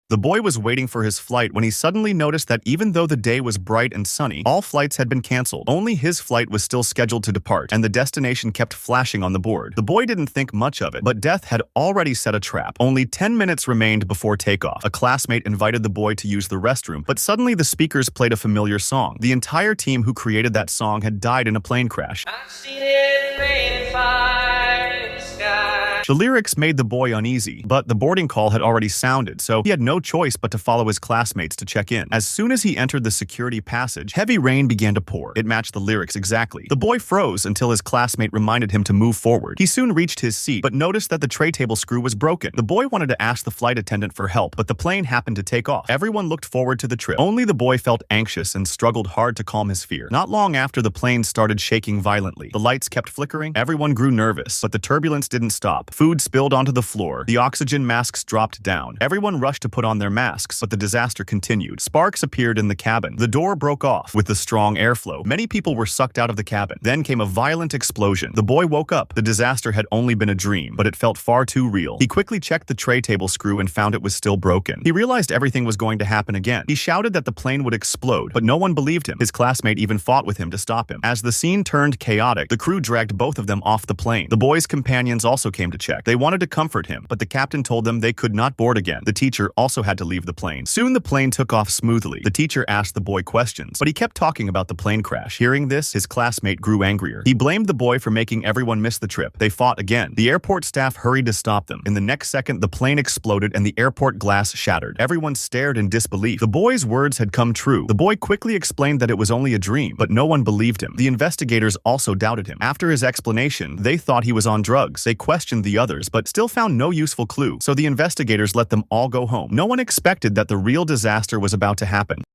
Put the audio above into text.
The boy was waiting for his flight when he suddenly noticed that even though the day was bright and sunny, all flights had been cancelled. Only his flight was still scheduled to depart, and the destination kept flashing on the board. The boy didn't think much of it, but death had already set a trap. Only 10 minutes remained before takeoff. A classmate invited the boy to use the restroom, but suddenly the speakers played a familiar song. The entire team who created that song had died in a plane crash. I've seen it rain and fire in the sky. The lyrics made the boy uneasy, but the boarding call had already sounded, so he had no choice but to follow his classmates to check in. As soon as he entered the security passage, heavy rain began to pour. It matched the lyrics exactly. The boy froze until his classmate reminded him to move forward. He soon reached his seat, but noticed that the tray table screw was broken. The boy wanted to ask the flight attendant for help, but the plane happened to take off. Everyone looked forward to the trip. Only the boy felt anxious and struggled hard to calm his fear. Not long after, the plane started shaking violently. The lights kept flickering. Everyone grew nervous, but the turbulence didn't stop. Food spilled onto the floor. The oxygen masks dropped down. Everyone rushed to put on their masks, but the disaster continued. Sparks appeared in the cabin. The door broke off. With the strong airflow, many people were sucked out of the cabin. Then came a violent explosion. The boy woke up. The disaster had only been a dream, but it felt far too real. He quickly checked the tray table screw and found it was still broken. He realized everything was going to happen again. He shouted that the plane would explode, but no one believed him. His classmate even fought with him to stop him. As the scene turned chaotic, the crew dragged both of them off the plane. The boy's companions also came to check. They wanted to comfort him, but the captain told them they could not board again. The teacher also had to leave the plane. Soon the plane took off smoothly. The teacher asked the boy questions, but he kept talking about the plane crash. Hearing this, his classmate grew angrier. He blamed the boy for making everyone miss the trip. They fought again. The airport staff hurried to stop them. In the next second, the plane exploded and the airport glass shattered. Everyone stared in disbelief. The boy's words had come true. The boy quickly explained that it was only a dream, but no one believed him. The investigators also doubted him. After his explanation, they thought he was on drugs. They questioned the others, but still found no useful clue, so the investigators let them all go home. No one expected that the real disaster was about to happen.